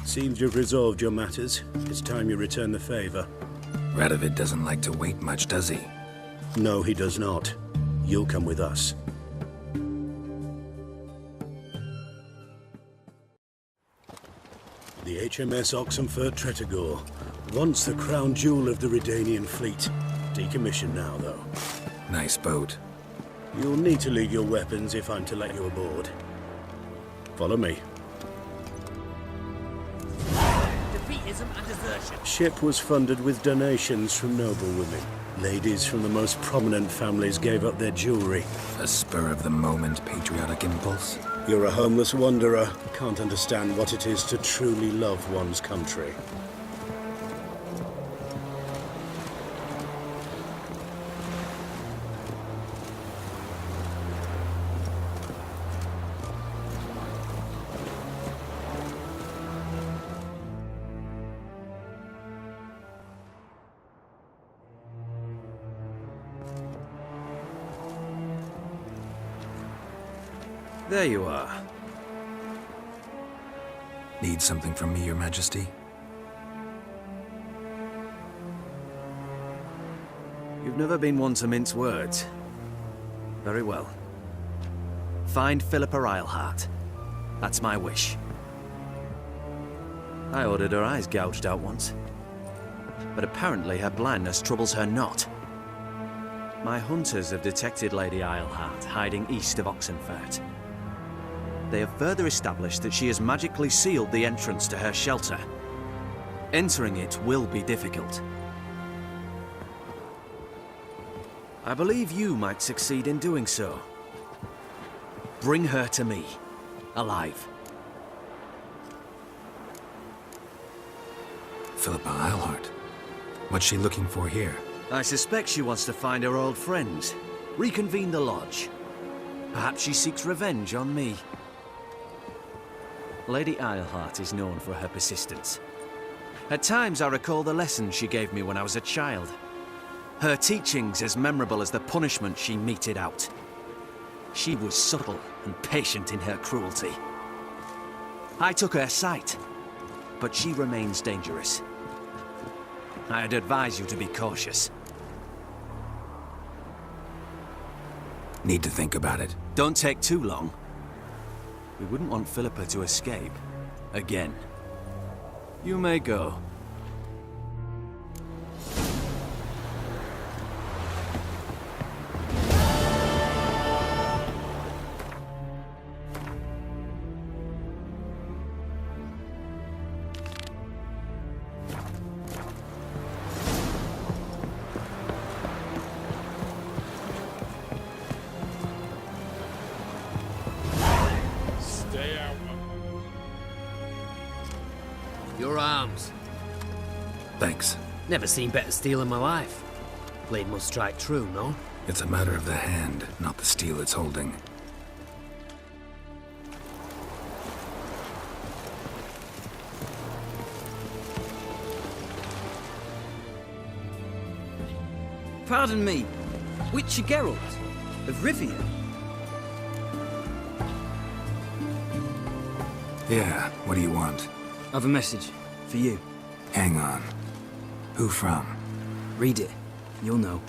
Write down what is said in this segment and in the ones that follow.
Seems you've resolved your matters. It's time you return the favor. Radovid doesn't like to wait much, does he? No, he does not. You'll come with us. The HMS Oxenfurt Tretogor, once the crown jewel of the Redanian fleet. Decommissioned now, though. Nice boat. You'll need to leave your weapons if I'm to let you aboard. Follow me. Defeatism and desertion. Ship was funded with donations from noblewomen. Ladies from the most prominent families gave up their jewelry. A spur-of-the-moment patriotic impulse? You're a homeless wanderer. Can't understand what it is to truly love one's country. There you are. Need something from me, Your Majesty? You've never been one to mince words. Very well. Find Philippa Eilhart. That's my wish. I ordered her eyes gouged out once. But apparently her blindness troubles her not. My hunters have detected Lady Eilhart hiding east of Oxenfurt. They have further established that she has magically sealed the entrance to her shelter. Entering it will be difficult. I believe you might succeed in doing so. Bring her to me, alive. Philippa Eilhart. What's she looking for here? I suspect she wants to find her old friends, reconvene the lodge. Perhaps she seeks revenge on me. Lady Eilhart is known for her persistence. At times I recall the lessons she gave me when I was a child. Her teachings as memorable as the punishment she meted out. She was subtle and patient in her cruelty. I took her sight, but she remains dangerous. I'd advise you to be cautious. Need to think about it. Don't take too long. We wouldn't want Philippa to escape. Again. You may go. Your arms. Thanks. Never seen better steel in my life. Blade must strike true, no? It's a matter of the hand, not the steel it's holding. Pardon me, Witcher Geralt of Rivia. Yeah, what do you want? I've a message for you. Hang on. Who from? Read it. You'll know.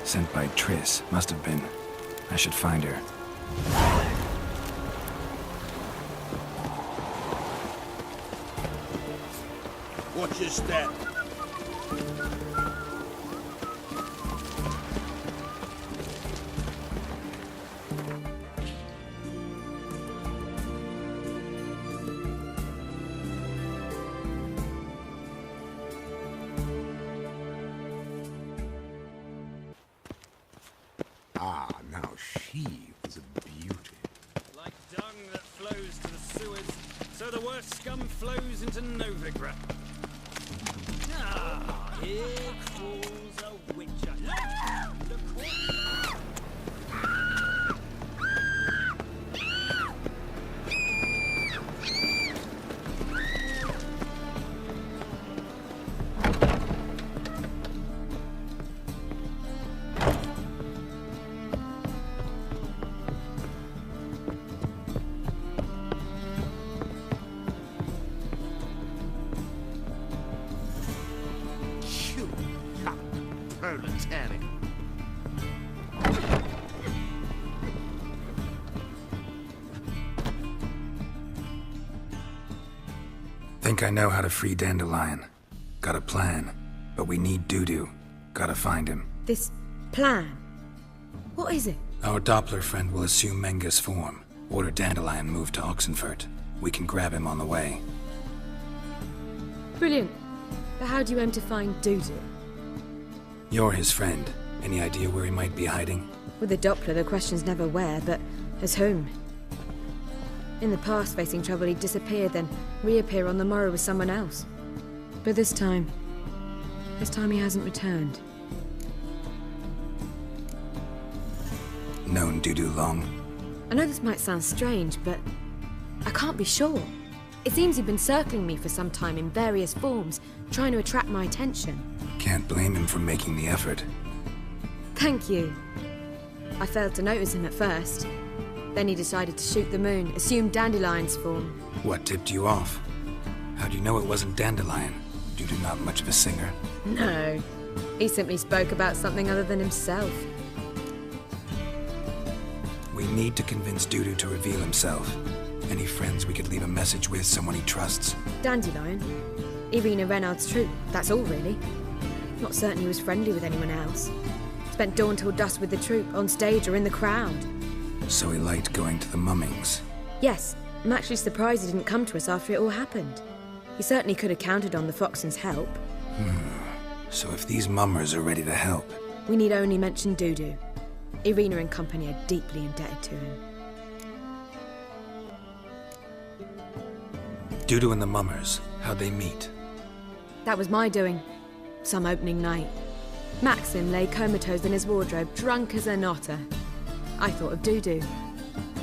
Sent by Triss. Must have been. I should find her. Watch your step. Ah, now she was a beauty. Like dung that flows to the sewers, so the worst scum flows into Novigrad. Ah, here crawls a witcher. Look what... Damn it. Think I know how to free Dandelion. Got a plan, but we need Dudu. Gotta find him. This plan? What is it? Our Doppler friend will assume Menga's form. Order Dandelion moved to Oxenfurt. We can grab him on the way. Brilliant. But how do you aim to find Dudu? You're his friend. Any idea where he might be hiding? With the Doppler, the question's never where, but as whom? In the past, facing trouble, he'd disappear, then reappear on the morrow with someone else. But this time he hasn't returned. Known Dudu long? I know this might sound strange, but I can't be sure. It seems he'd been circling me for some time in various forms, trying to attract my attention. Can't blame him for making the effort. Thank you. I failed to notice him at first. Then he decided to shoot the moon, assume Dandelion's form. What tipped you off? How do you know it wasn't Dandelion? Dudu not much of a singer? No. He simply spoke about something other than himself. We need to convince Dudu to reveal himself. Any friends we could leave a message with, someone he trusts? Dandelion? Irina Renard's troupe, that's all really. Not certain he was friendly with anyone else. Spent dawn till dusk with the troupe, on stage or in the crowd. So he liked going to the mummings? Yes, I'm actually surprised he didn't come to us after it all happened. He certainly could have counted on the Foxen's help. So if these mummers are ready to help... We need only mention Dudu. Irina and company are deeply indebted to him. Dudu and the mummers, how'd they meet? That was my doing. Some opening night. Maxim lay comatose in his wardrobe, drunk as an otter. I thought of Dudu.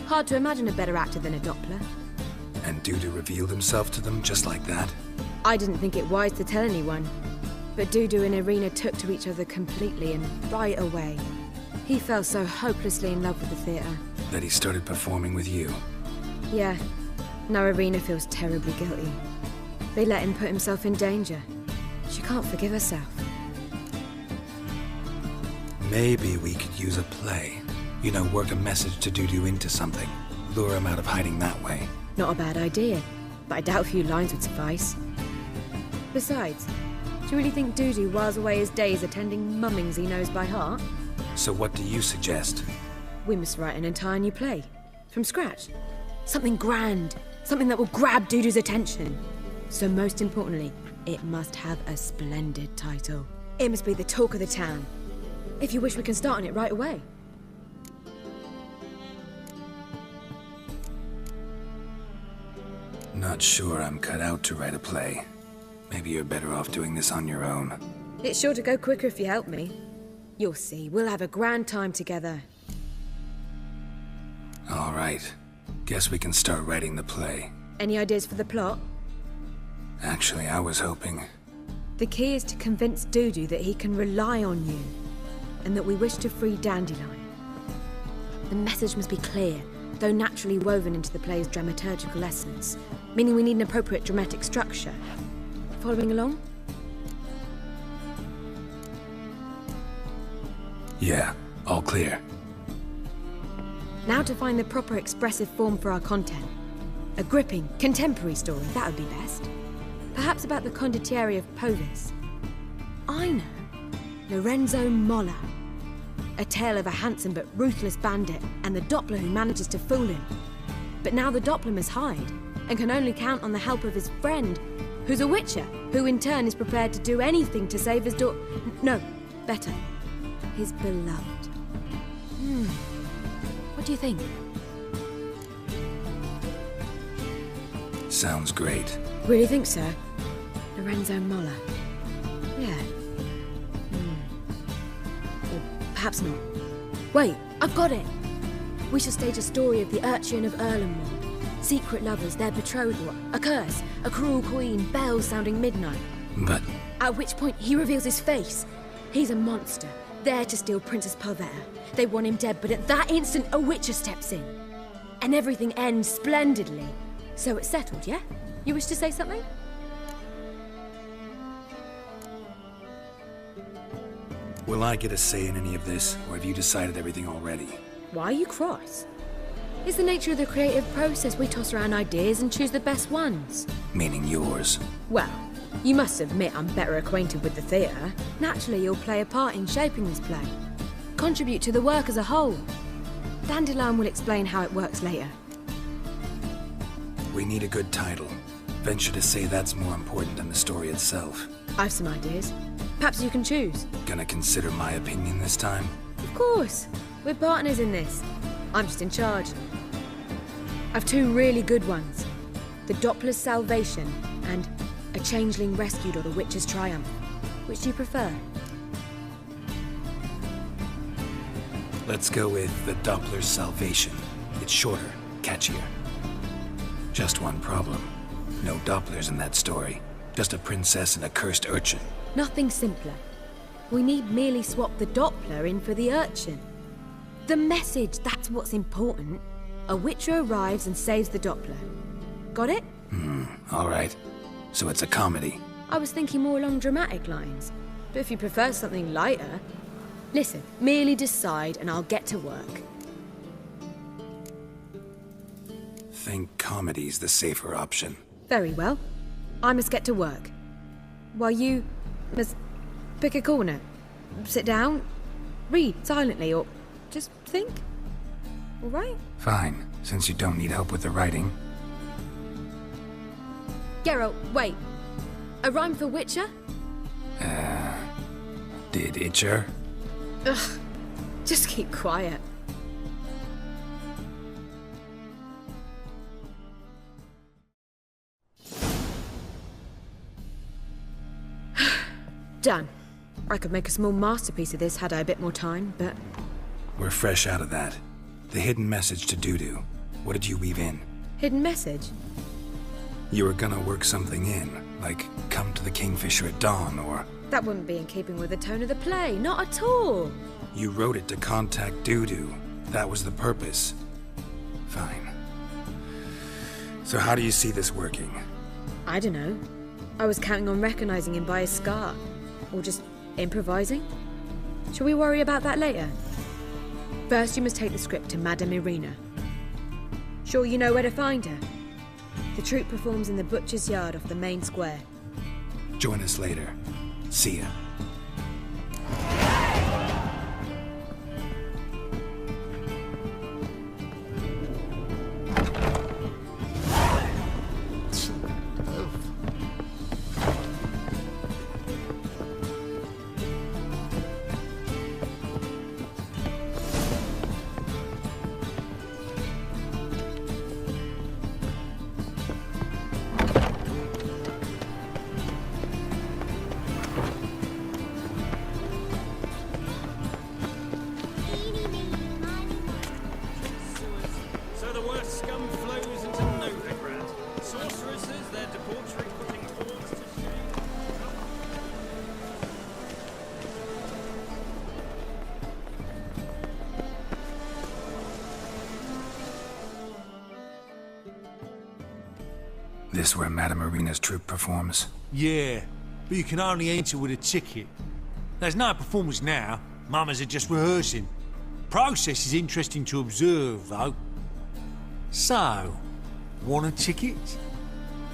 Hard to imagine a better actor than a Doppler. And Dudu revealed himself to them just like that? I didn't think it wise to tell anyone. But Dudu and Irina took to each other completely and right away. He fell so hopelessly in love with the theatre. That he started performing with you? Yeah. Now Irina feels terribly guilty. They let him put himself in danger. She can't forgive herself. Maybe we could use a play. You know, work a message to Dudu into something. Lure him out of hiding that way. Not a bad idea, but I doubt a few lines would suffice. Besides, do you really think Dudu whiles away his days attending mummings he knows by heart? So what do you suggest? We must write an entire new play. From scratch. Something grand. Something that will grab Dudu's attention. So most importantly, it must have a splendid title. It must be the talk of the town. If you wish, we can start on it right away. Not sure I'm cut out to write a play. Maybe you're better off doing this on your own. It's sure to go quicker if you help me. You'll see, we'll have a grand time together. All right. Guess we can start writing the play. Any ideas for the plot? Actually, I was hoping... The key is to convince Dudu that he can rely on you, and that we wish to free Dandelion. The message must be clear, though naturally woven into the play's dramaturgical essence, meaning we need an appropriate dramatic structure. Following along? Yeah, all clear. Now to find the proper expressive form for our content. A gripping, contemporary story, that would be best. Perhaps about the condottieri of Povis. I know. Lorenzo Molla. A tale of a handsome but ruthless bandit and the Doppler who manages to fool him. But now the Doppler must hide and can only count on the help of his friend, who's a witcher, who in turn is prepared to do anything to save his No, better. His beloved. What do you think? Sounds great. Really think so? Lorenzo Molla. Yeah. Or perhaps not. Wait, I've got it! We shall stage a story of the Urchin of Erlenmoor. Secret lovers, their betrothal, a curse, a cruel queen, bells sounding midnight. But... At which point he reveals his face. He's a monster, there to steal Princess Pavetta. They want him dead, but at that instant a witcher steps in. And everything ends splendidly. So it's settled, yeah? You wish to say something? Will I get a say in any of this, or have you decided everything already? Why are you cross? It's the nature of the creative process. We toss around ideas and choose the best ones. Meaning yours. Well, you must admit I'm better acquainted with the theatre. Naturally, you'll play a part in shaping this play. Contribute to the work as a whole. Dandelion will explain how it works later. We need a good title. Venture to say that's more important than the story itself. I've some ideas. Perhaps you can choose. Gonna consider my opinion this time? Of course. We're partners in this. I'm just in charge. I've two really good ones. The Doppler's Salvation and A Changeling Rescued or The Witch's Triumph. Which do you prefer? Let's go with the Doppler's Salvation. It's shorter, catchier. Just one problem. No Dopplers in that story. Just a princess and a cursed urchin. Nothing simpler. We need merely swap the Doppler in for the urchin. The message, that's what's important. A witcher arrives and saves the Doppler. Got it? All right. So it's a comedy. I was thinking more along dramatic lines. But if you prefer something lighter... Listen, merely decide and I'll get to work. Think comedy's the safer option. Very well. I must get to work. While you must pick a corner. Sit down, read silently, or just think. All right? Fine, since you don't need help with the writing. Geralt, wait. A rhyme for Witcher? Did Itcher? Ugh. Just keep quiet. Done. I could make a small masterpiece of this had I a bit more time, but... We're fresh out of that. The hidden message to Dudu. What did you weave in? Hidden message? You were gonna work something in, like come to the Kingfisher at dawn, or... That wouldn't be in keeping with the tone of the play, not at all. You wrote it to contact Dudu. That was the purpose. Fine. So how do you see this working? I don't know. I was counting on recognizing him by his scar. Or just improvising? Shall we worry about that later? First, you must take the script to Madame Irina. Sure you know where to find her? The troupe performs in the butcher's yard off the main square. Join us later. See ya. So the worst scum flows into Novigrad. Sorceresses, their debauchery putting hordes to shame. This where Madame Irina's troupe performs? Yeah, but you can only enter with a ticket. There's no performance now. Mamas are just rehearsing. Process is interesting to observe, though. So, want a ticket?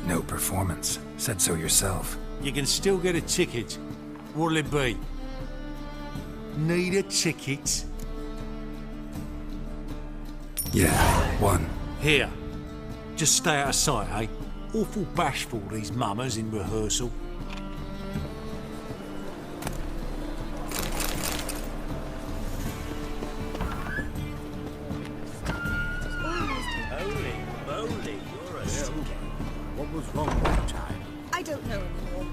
No performance. Said so yourself. You can still get a ticket. What'll it be? Need a ticket? Yeah, one. Here. Just stay out of sight, eh? Awful bashful, these mamas in rehearsal. Holy moly, you're a stinker. What was wrong with the time? I don't know anymore.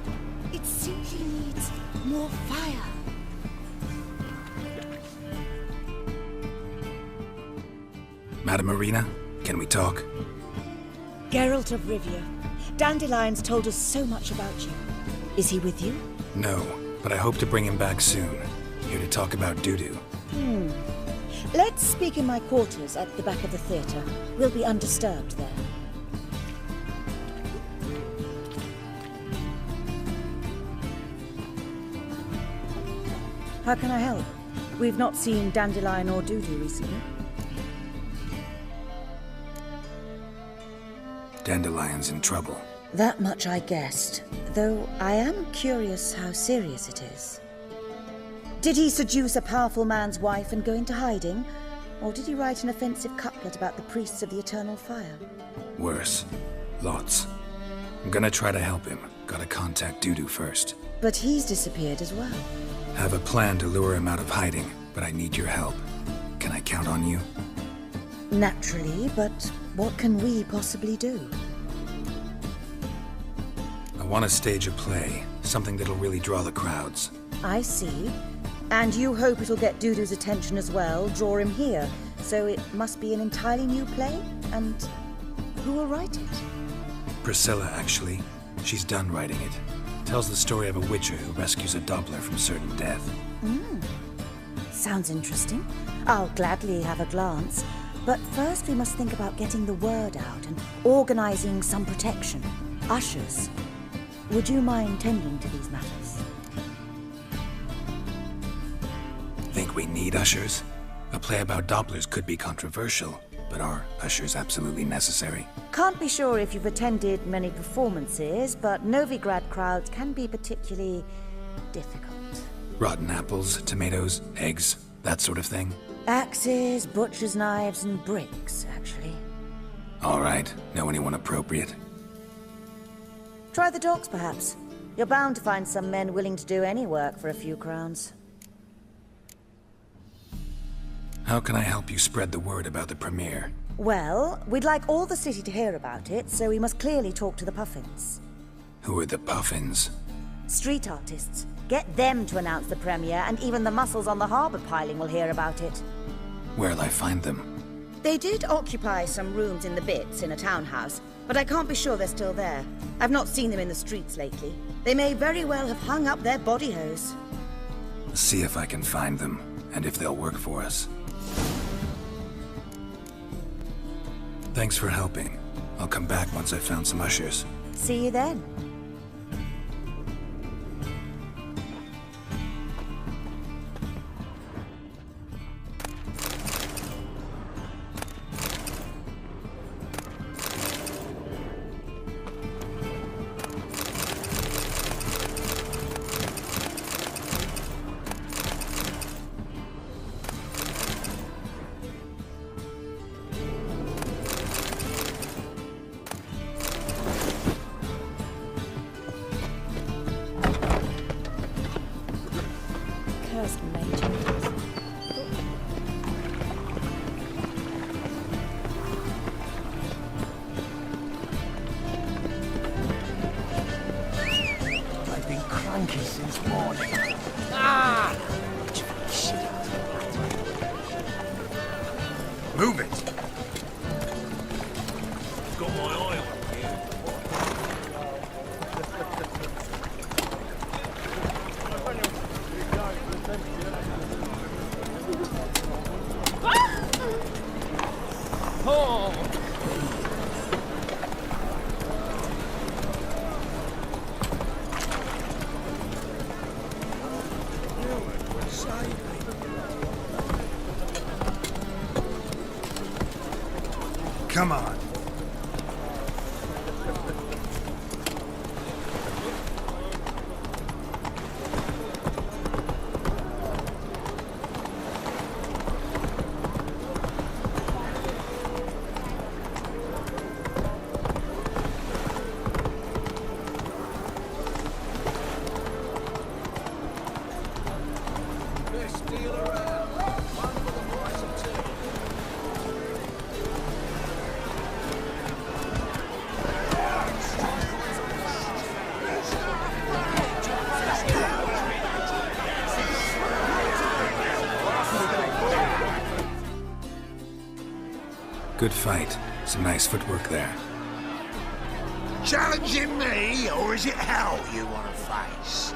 It simply needs more fire. Madame Irina, can we talk? Geralt of Rivia. Dandelion's told us so much about you. Is he with you? No, but I hope to bring him back soon. Here to talk about Dudu. Let's speak in my quarters at the back of the theatre. We'll be undisturbed there. How can I help? We've not seen Dandelion or Dudu recently. Dandelion's in trouble. That much I guessed, though I am curious how serious it is. Did he seduce a powerful man's wife and go into hiding? Or did he write an offensive couplet about the priests of the eternal fire? Worse. Lots. I'm gonna try to help him. Gotta contact Dudu first. But he's disappeared as well. Have a plan to lure him out of hiding, but I need your help. Can I count on you? Naturally, but what can we possibly do? I want to stage a play. Something that'll really draw the crowds. I see. And you hope it'll get Dudu's attention as well, draw him here. So it must be an entirely new play? And who will write it? Priscilla, actually. She's done writing it. Tells the story of a witcher who rescues a Doppler from certain death. Sounds interesting. I'll gladly have a glance. But first we must think about getting the word out and organizing some protection. Ushers. Would you mind tending to these matters? Think we need ushers? A play about Dopplers could be controversial, but are ushers absolutely necessary? Can't be sure if you've attended many performances, but Novigrad crowds can be particularly difficult. Rotten apples, tomatoes, eggs, that sort of thing? Axes, butcher's knives, and bricks, actually. All right. Know anyone appropriate? Try the docks, perhaps. You're bound to find some men willing to do any work for a few crowns. How can I help you spread the word about the premiere? Well, we'd like all the city to hear about it, so we must clearly talk to the Puffins. Who are the Puffins? Street artists. Get them to announce the premiere, and even the muscles on the harbor piling will hear about it. Where'll I find them? They did occupy some rooms in the Bits in a townhouse, but I can't be sure they're still there. I've not seen them in the streets lately. They may very well have hung up their body hose. See if I can find them, and if they'll work for us. Thanks for helping. I'll come back once I've found some ushers. See you then. Move it! Got my eye on you. Come on. Good fight. Some nice footwork there. Challenging me, or is it hell you want to face?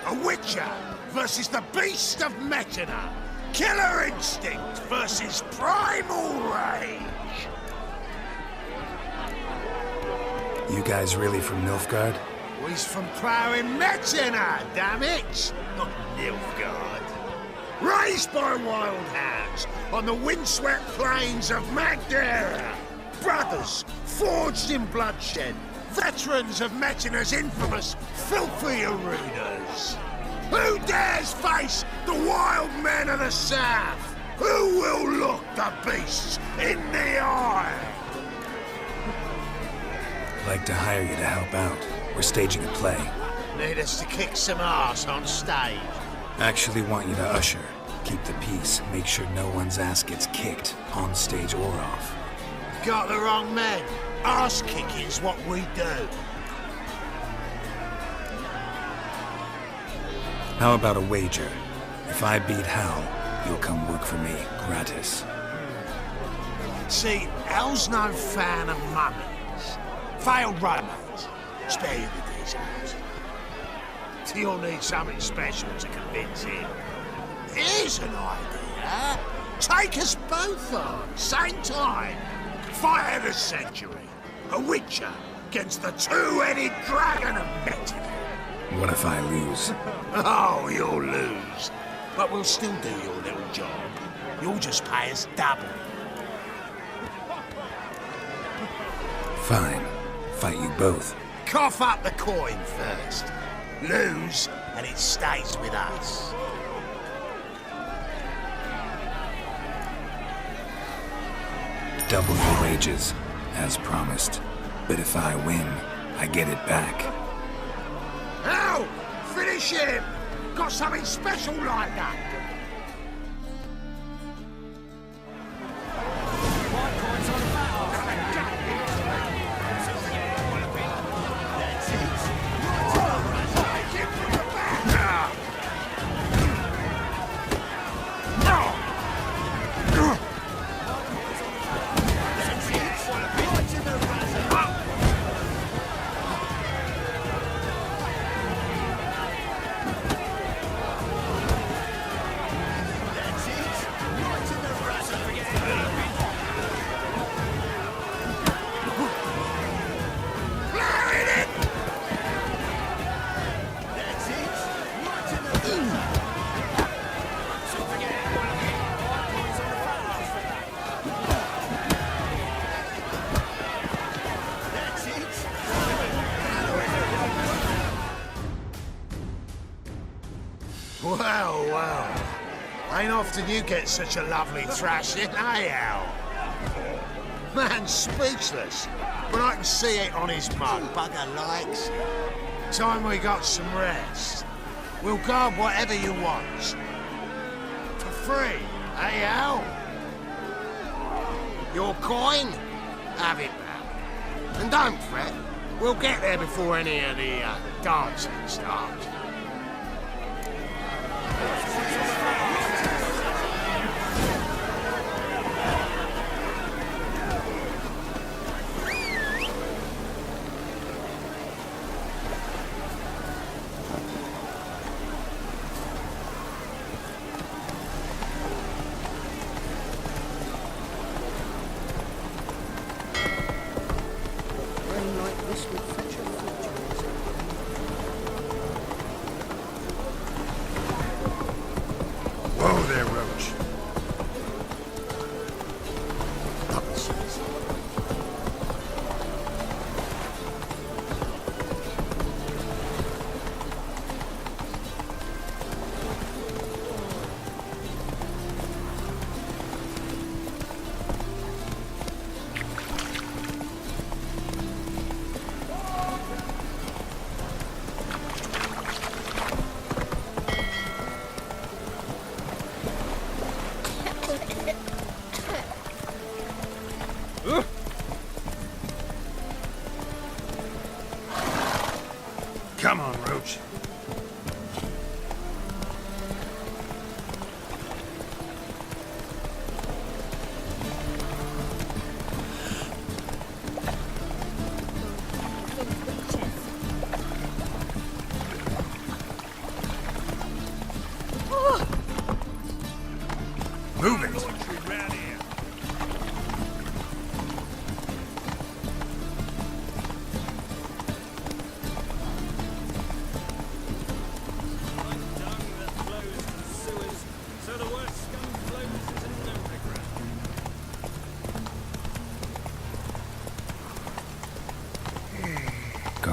A Witcher versus the Beast of Metina. Killer instinct versus primal rage. You guys really from Nilfgaard? He's from ploughing Metina, damn it! Not Nilfgaard. Raised by wild hounds on the windswept plains of Magdera. Brothers forged in bloodshed. Veterans of Metina's infamous filthy arenas. Who dares face the wild men of the south? Who will look the beasts in the eye? I'd like to hire you to help out. We're staging a play. Need us to kick some ass on stage. Actually want you to usher. Keep the peace. Make sure no one's ass gets kicked, on stage or off. Got the wrong men. Ass kicking's what we do. How about a wager? If I beat Hal, you'll come work for me, gratis. See, Hal's no fan of mummies. Failed romance. Spare you the details. You'll need something special to convince him. Here's an idea. Take us both on, same time. Fight of the century. A witcher against the two-headed dragon of Metina. What if I lose? Oh, you'll lose. But we'll still do your little job. You'll just pay us double. Fine. Fight you both. Cough up the coin first. Lose, and it stays with us. Double your wages, as promised. But if I win, I get it back. Hal! Finish him! Got something special like that! Well. Ain't often you get such a lovely thrashing, eh, Al? Man's speechless, but I can see it on his mug. Bugger likes it. Time we got some rest. We'll guard whatever you want. For free, eh, Al? Your coin? Have it back. And don't fret, we'll get there before any of the dancing starts. Whoa there, Roach. Come on, Roach. Move it.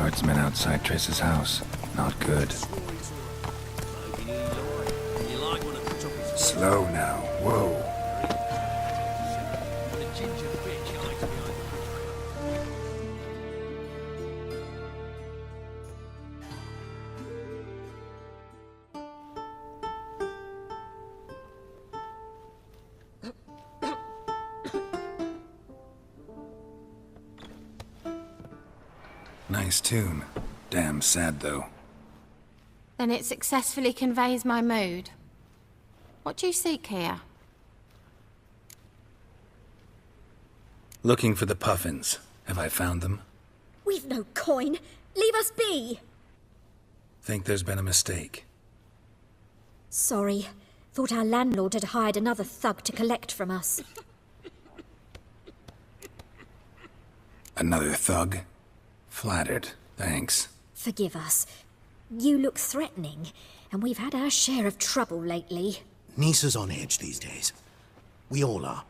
guardsmen outside Triss's house. Not good. Slow now. Whoa. Nice tune. Damn sad, though. Then it successfully conveys my mood. What do you seek here? Looking for the puffins. Have I found them? We've no coin. Leave us be. Think there's been a mistake. Sorry. Thought our landlord had hired another thug to collect from us. Another thug? Flattered. Thanks. Forgive us. You look threatening, and we've had our share of trouble lately. Nisa's on edge these days. We all are.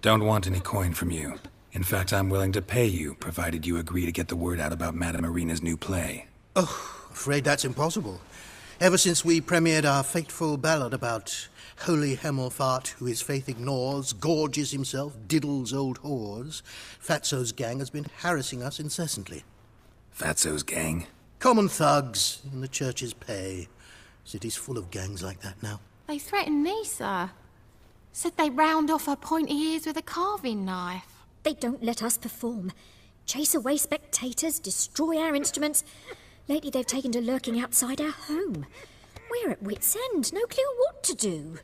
Don't want any coin from you. In fact, I'm willing to pay you, provided you agree to get the word out about Madame Irina's new play. Oh, afraid that's impossible. Ever since we premiered our fateful ballad about Holy Hemelfart, who his faith ignores, gorges himself, diddles old whores, Fatso's gang has been harassing us incessantly. Fatso's gang? Common thugs in the church's pay. City's full of gangs like that now. They threatened Nisa. Said they'd round off her pointy ears with a carving knife. They don't let us perform. Chase away spectators, destroy our instruments. Lately they've taken to lurking outside our home. We're at wit's end, no clue what to do.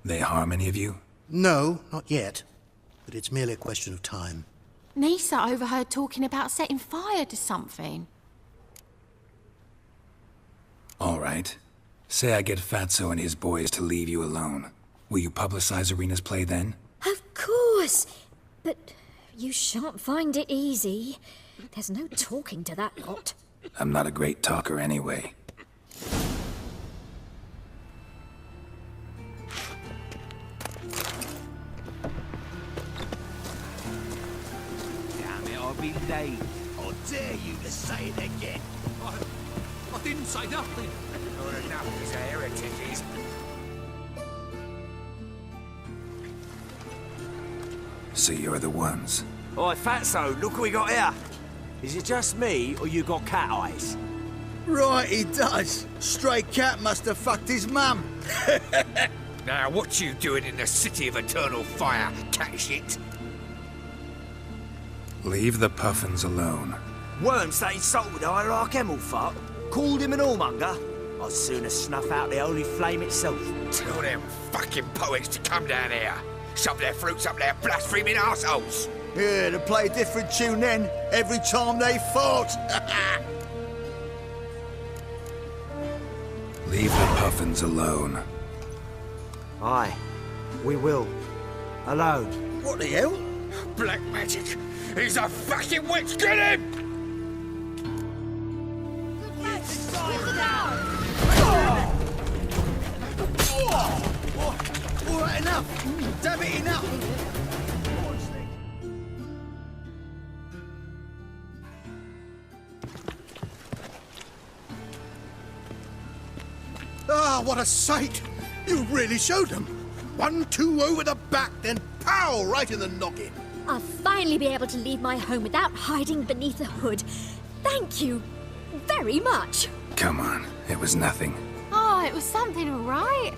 They harm any of you? No, not yet. But it's merely a question of time. Nisa overheard talking about setting fire to something. All right. Say I get Fatso and his boys to leave you alone. Will you publicize Irina's play then? Of course! But you shan't find it easy. There's no talking to that lot. I'm not a great talker anyway. Damn it, I'll be late. I'll dare you to say it again. I didn't say nothing. Not enough as a heretic is. So you're the ones. Oi, Fatso, look what we got here. Is it just me, or you got cat eyes? Right, he does. Stray cat must have fucked his mum. Now, what you doing in the city of eternal fire, cat shit? Leave the puffins alone. Worms that insulted Hierarch Hemelfart, called him an whoremonger. I'd sooner snuff out the holy flame itself. Tell them fucking poets to come down here. Shove their fruits up their blaspheming arseholes. Yeah, to play a different tune then, every time they fought. Leave the puffins alone. Aye, we will. Alone. What the hell? Black magic! He's a fucking witch! Get him! All right, enough. Damn it, enough. Ah, what a sight! You really showed them. 1-2 over the back, then pow, right in the noggin. I'll finally be able to leave my home without hiding beneath a hood. Thank you very much. Come on, it was nothing. Oh, it was something, all right.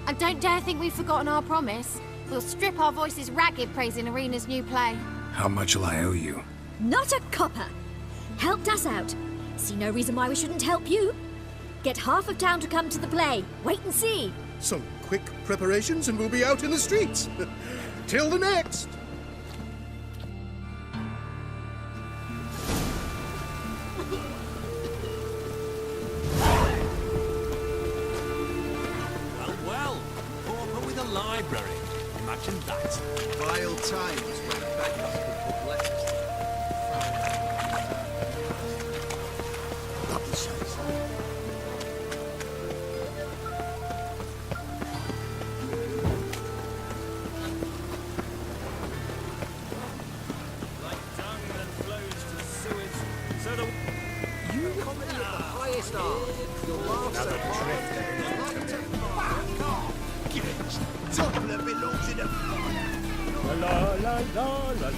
And don't dare think we've forgotten our promise. We'll strip our voices ragged praising Irina's new play. How much will I owe you? Not a copper. Helped us out. See no reason why we shouldn't help you. Get half of town to come to the play. Wait and see. Some quick preparations and we'll be out in the streets. Till the next. Well, pauper with a library. Imagine that. Vile times when beggars could put letters. Publishers. Another drifter. Fuck off! Doppler belongs in a fire. La la la la la la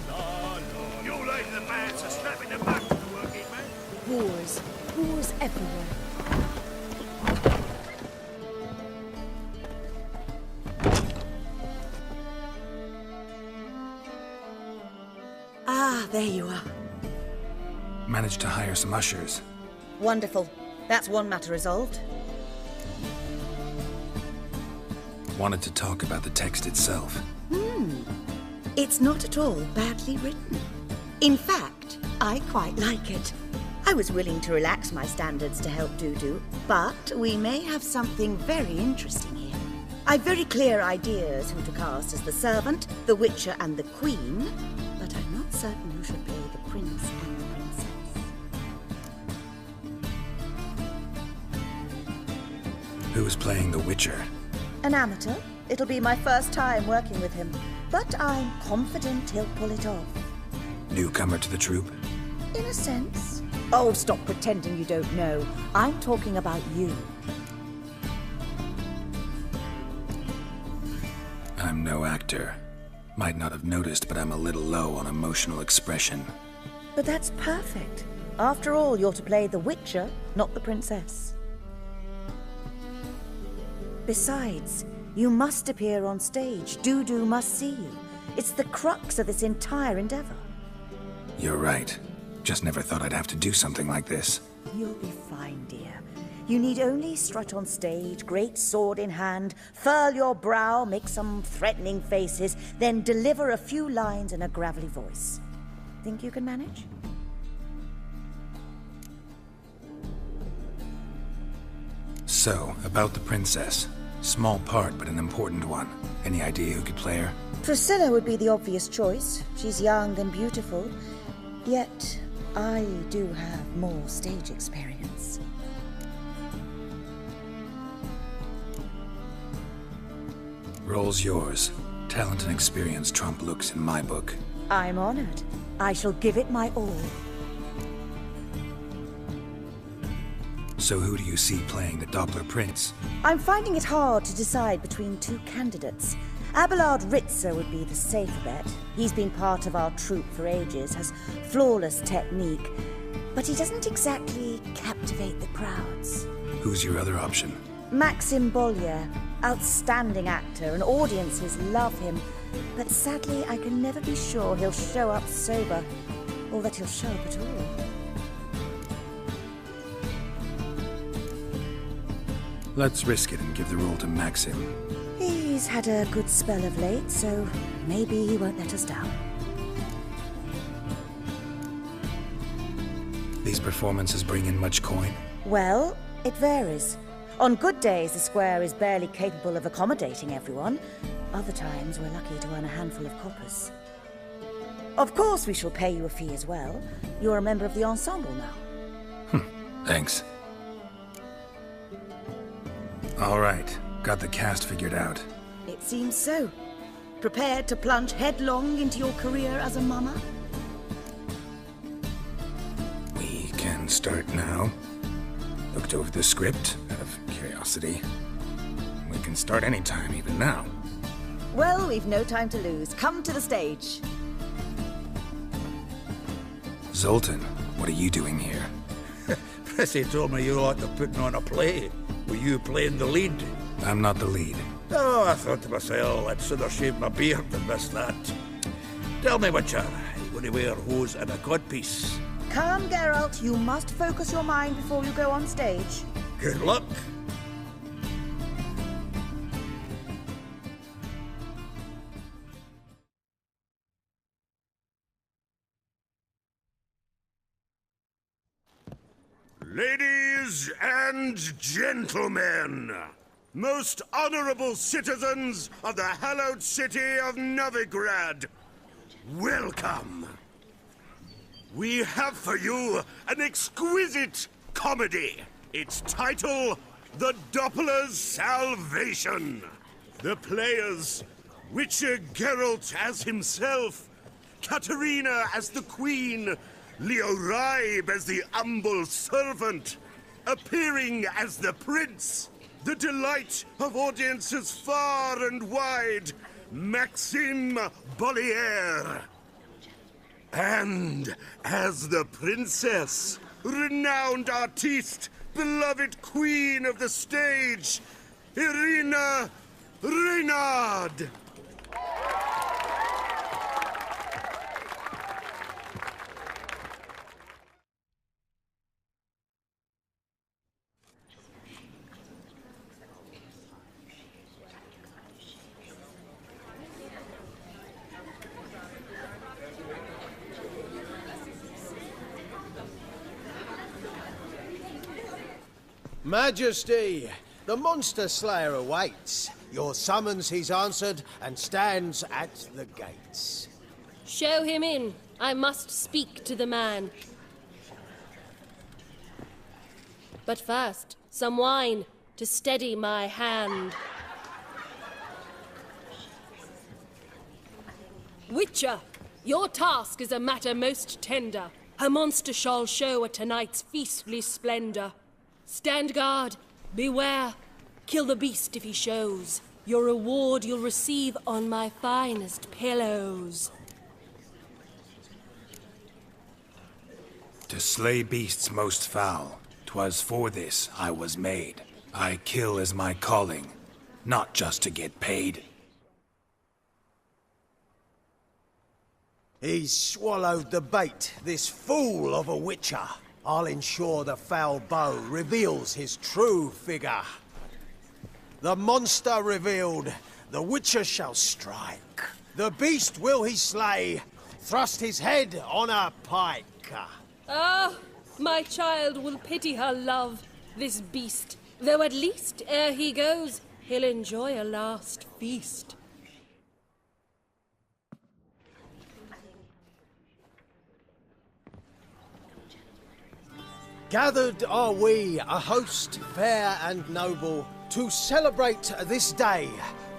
la. You're like the man to snapping the back to the working man. Wars. Wars everywhere. Ah, there you are. Managed to hire some ushers. Wonderful. That's one matter resolved. Wanted to talk about the text itself. It's not at all badly written. In fact, I quite like it. I was willing to relax my standards to help Dudu, but we may have something very interesting here. I've very clear ideas who to cast as the servant, the witcher, and the queen, but I'm not certain who should play the prince and the princess. Who's playing the Witcher? An amateur. It'll be my first time working with him, but I'm confident he'll pull it off. Newcomer to the troupe? In a sense. Oh, stop pretending you don't know. I'm talking about you. I'm no actor. Might not have noticed, but I'm a little low on emotional expression. But that's perfect. After all, you're to play the Witcher, not the princess. Besides, you must appear on stage. Dudu must see you. It's the crux of this entire endeavor. You're right. Just never thought I'd have to do something like this. You'll be fine, dear. You need only strut on stage, great sword in hand, furl your brow, make some threatening faces, then deliver a few lines in a gravelly voice. Think you can manage? So, about the princess. Small part, but an important one. Any idea who could play her? Priscilla would be the obvious choice. She's young and beautiful. Yet, I do have more stage experience. Role's yours. Talent and experience trump looks in my book. I'm honored. I shall give it my all. So who do you see playing the Doppler Prince? I'm finding it hard to decide between two candidates. Abelard Ritzer would be the safer bet. He's been part of our troupe for ages, has flawless technique, but he doesn't exactly captivate the crowds. Who's your other option? Maxim Bollier, outstanding actor, and audiences love him, but sadly I can never be sure he'll show up sober, or that he'll show up at all. Let's risk it and give the role to Maxim. He's had a good spell of late, so maybe he won't let us down. These performances bring in much coin? Well, it varies. On good days, the square is barely capable of accommodating everyone. Other times, we're lucky to earn a handful of coppers. Of course, we shall pay you a fee as well. You're a member of the ensemble now. Thanks. All right, got the cast figured out. It seems so. Prepared to plunge headlong into your career as a mama? We can start now. Looked over the script, out of curiosity. We can start anytime, even now. Well, we've no time to lose. Come to the stage. Zoltan, what are you doing here? Prissy told me you like to putting on a play. Were you playing the lead? I'm not the lead. Oh, I thought to myself, I'd sooner shave my beard than miss that. Tell me, Witcher, you going to wear hose and a codpiece? Come, Geralt. You must focus your mind before you go on stage. Good luck. Ladies and gentlemen, most honorable citizens of the hallowed city of Novigrad, welcome. We have for you an exquisite comedy. Its title, The Doppler's Salvation. The players, Witcher Geralt as himself, Katerina as the Queen, Leo Raib as the humble servant, appearing as the prince, the delight of audiences far and wide, Maxime Bollier. And as the princess, renowned artiste, beloved queen of the stage, Irina Reynard. Majesty, the monster slayer awaits. Your summons he's answered and stands at the gates. Show him in. I must speak to the man. But first, some wine to steady my hand. Witcher, your task is a matter most tender. A monster shall show at tonight's feastly splendor. Stand guard, beware, kill the beast if he shows. Your reward you'll receive on my finest pillows. To slay beasts most foul, 'twas for this I was made. I kill as my calling, not just to get paid. He's swallowed the bait, this fool of a witcher. I'll ensure the foul bow reveals his true figure. The monster revealed, the witcher shall strike. The beast will he slay, thrust his head on a pike. Ah, my child will pity her love, this beast. Though at least, ere he goes, he'll enjoy a last feast. Gathered are we, a host fair and noble, to celebrate this day,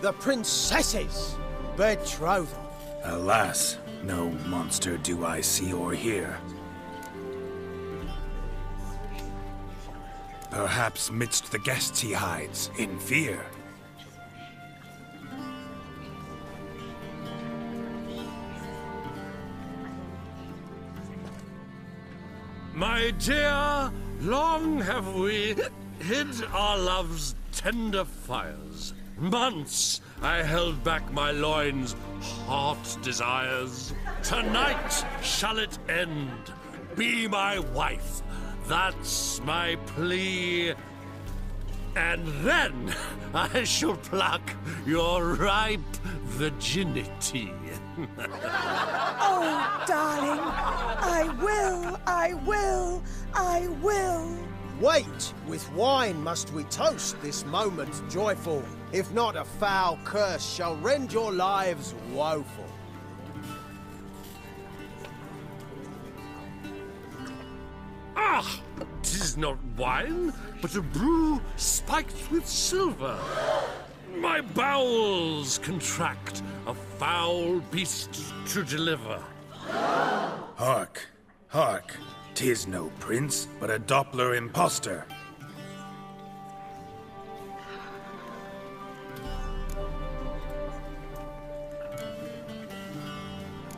the princess's betrothal. Alas, no monster do I see or hear. Perhaps midst the guests he hides, in fear. My dear, long have we hid our love's tender fires. Months I held back my loins' hot desires. Tonight shall it end. Be my wife. That's my plea. And then I shall pluck your ripe virginity. Oh, darling, I will. Wait, with wine must we toast this moment joyful. If not, a foul curse shall rend your lives woeful. Ah! 'Tis not wine, but a brew spiked with silver. My bowels contract, a foul beast to deliver. Hark, hark, 'tis no prince, but a Doppler impostor.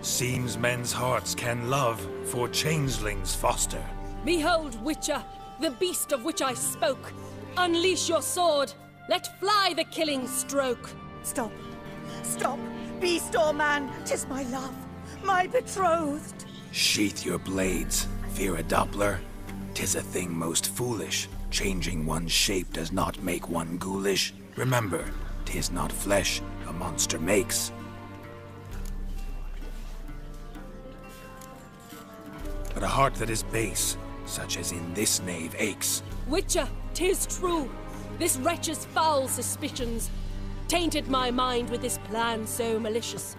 Seems men's hearts can love, for changelings foster. Behold, Witcher, the beast of which I spoke. Unleash your sword. Let fly the killing stroke. Stop. Beast or man, 'tis my love, my betrothed. Sheath your blades, fear a Doppler. 'Tis a thing most foolish. Changing one's shape does not make one ghoulish. Remember, 'tis not flesh a monster makes. But a heart that is base, such as in this knave aches. Witcher, 'tis true. This wretch's foul suspicions tainted my mind with this plan so malicious.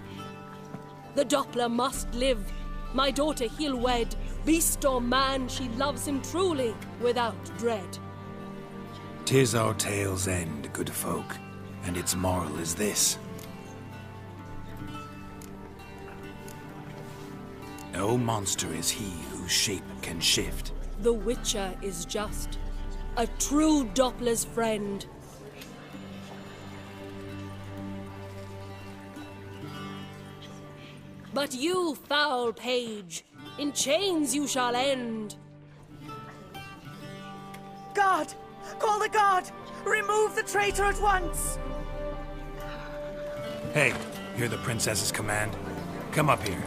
The Doppler must live. My daughter he'll wed. Beast or man, she loves him truly, without dread. 'Tis our tale's end, good folk, and its moral is this. No monster is he whose shape can shift. The Witcher is just. a true Doppler's friend. But you, foul page, in chains you shall end. Guard! Call the guard! Remove the traitor at once! Hey, hear the princess's command? Come up here.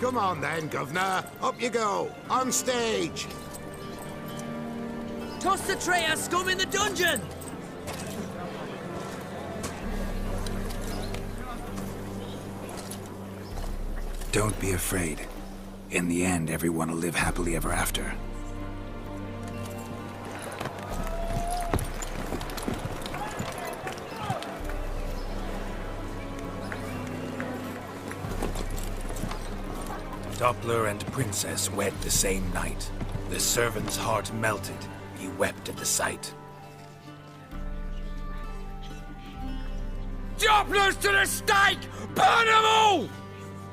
Come on then, Governor. Up you go. On stage. Toss the traitor scum in the dungeon! Don't be afraid. In the end, everyone will live happily ever after. Doppler and Princess wed the same night. The servant's heart melted. He wept at the sight. Dopplers to the stake! Burn them all!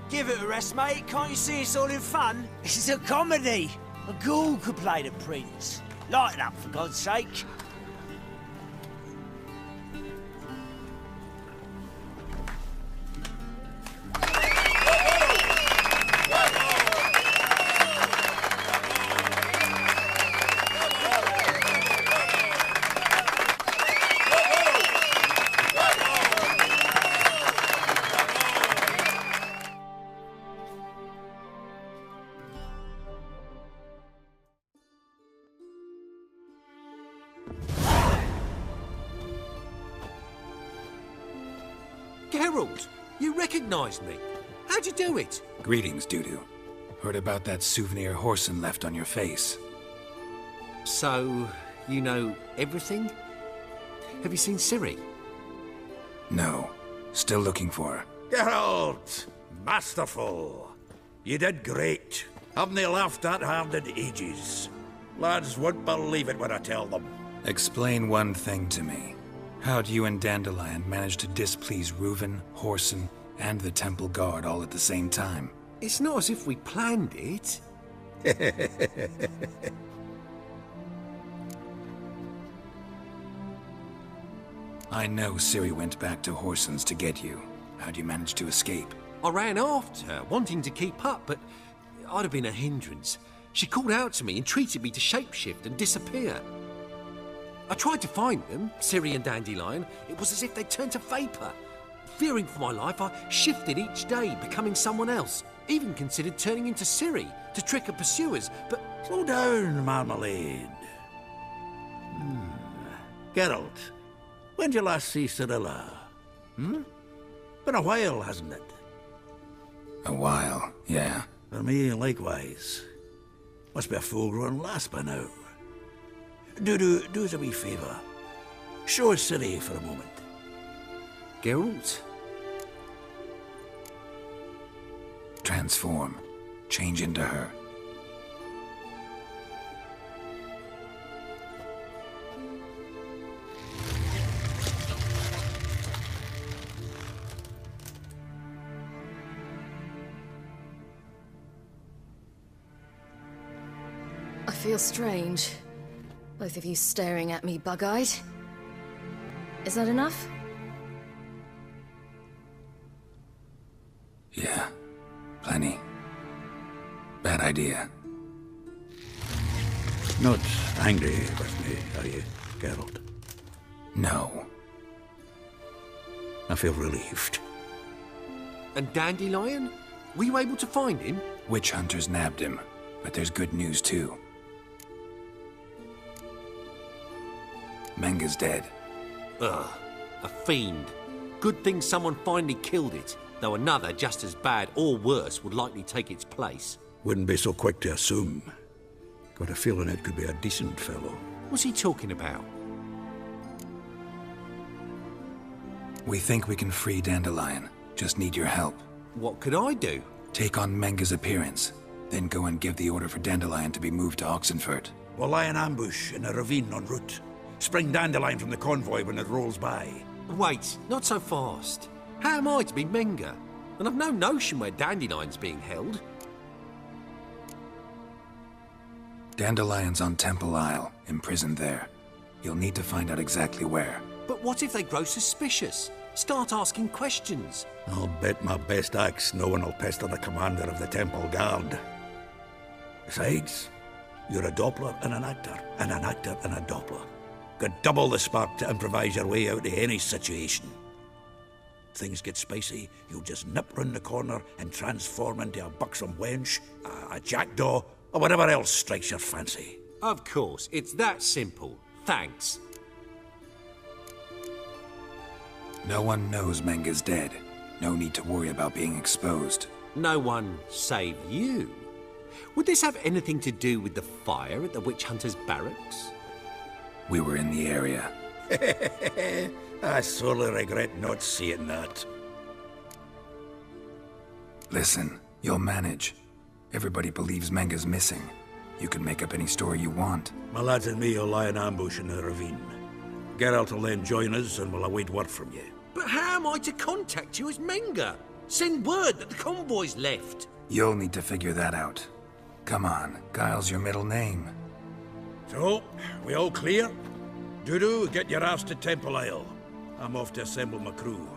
Give it a rest, mate. Can't you see it's all in fun? It's a comedy. A ghoul could play the prince. Lighten up, for God's sake. Geralt, you recognized me. How'd you do it? Greetings, Dudu. Heard about that souvenir Horson left on your face. So, you know everything? Have you seen Ciri? No. Still looking for her. Geralt! Masterful! You did great. Haven't they laughed that hard in ages? Lads won't believe it when I tell them. Explain one thing to me. How'd you and Dandelion manage to displease Reuven, Horson, and the Temple Guard all at the same time? It's not as if we planned it. I know Ciri went back to Horson's to get you. How'd you manage to escape? I ran after her, wanting to keep up, but I'd have been a hindrance. She called out to me, entreated me to shapeshift and disappear. I tried to find them, Ciri and Dandelion. It was as if they'd turned to vapor. Fearing for my life, I shifted each day, becoming someone else. Even considered turning into Ciri to trick her pursuers, but... Slow down, Marmalade. Geralt, when did you last see Cirilla? Been a while, hasn't it? A while, yeah. For me, likewise. Must be a full-grown lass by now. Do us a wee favour. Show us Ciri for a moment. Geralt? Transform. Change into her. I feel strange. Both of you staring at me bug-eyed. Is that enough? Yeah. Plenty. Bad idea. Not angry with me, are you, Geralt? No. I feel relieved. And Dandelion? Were you able to find him? Witch hunters nabbed him, but there's good news too. Menga's dead. Ugh, a fiend. Good thing someone finally killed it, though another just as bad or worse would likely take its place. Wouldn't be so quick to assume. Got a feeling it could be a decent fellow. What's he talking about? We think we can free Dandelion. Just need your help. What could I do? Take on Menga's appearance, then go and give the order for Dandelion to be moved to Oxenfurt. We'll lie in ambush in a ravine en route. Spring Dandelion from the convoy when it rolls by. Wait, not so fast. How am I to be Menga? And I've no notion where Dandelion's being held. Dandelion's on Temple Isle, imprisoned there. You'll need to find out exactly where. But what if they grow suspicious? Start asking questions. I'll bet my best axe no one will pester the commander of the Temple Guard. Besides, you're a Doppler and an actor and a Doppler. Got double the spark to improvise your way out of any situation. If things get spicy, you'll just nip round the corner and transform into a buxom wench, a jackdaw, or whatever else strikes your fancy. Of course, it's that simple. Thanks. No one knows Menga's dead. No need to worry about being exposed. No one save you. Would this have anything to do with the fire at the witch hunter's barracks? We were in the area. I sorely regret not seeing that. Listen, you'll manage. Everybody believes Menga's missing. You can make up any story you want. My lads and me will lie in ambush in the ravine. Geralt will then join us and we'll await word from you. But how am I to contact you as Menga? Send word that the convoy's left. You'll need to figure that out. Come on, Guile's your middle name. So, we all clear? Dudu, get your ass to Temple Isle. I'm off to assemble my crew.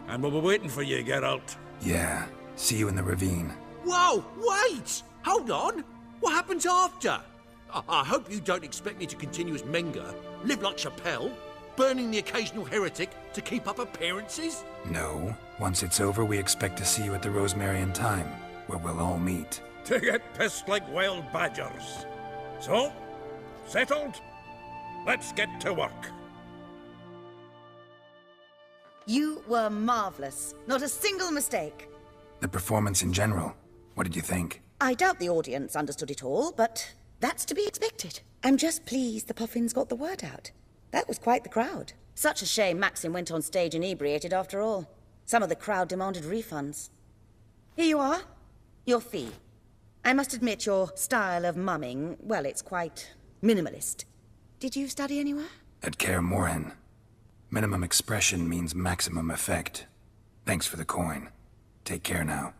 And we'll be waiting for you, Geralt. Yeah, see you in the ravine. Whoa, wait! Hold on! What happens after? I hope you don't expect me to continue as Menga, live like Chappelle, burning the occasional heretic to keep up appearances? No. Once it's over, we expect to see you at the Rosemarian Time, where we'll all meet. To get pissed like wild badgers. So, settled? Let's get to work. You were marvellous. Not a single mistake. The performance in general, what did you think? I doubt the audience understood it all, but that's to be expected. I'm just pleased the Puffins got the word out. That was quite the crowd. Such a shame Maxim went on stage inebriated after all. Some of the crowd demanded refunds. Here you are. Your fee. I must admit your style of mumming, well, it's quite minimalist. Did you study anywhere? At Kaer Morhen. Minimum expression means maximum effect. Thanks for the coin. Take care now.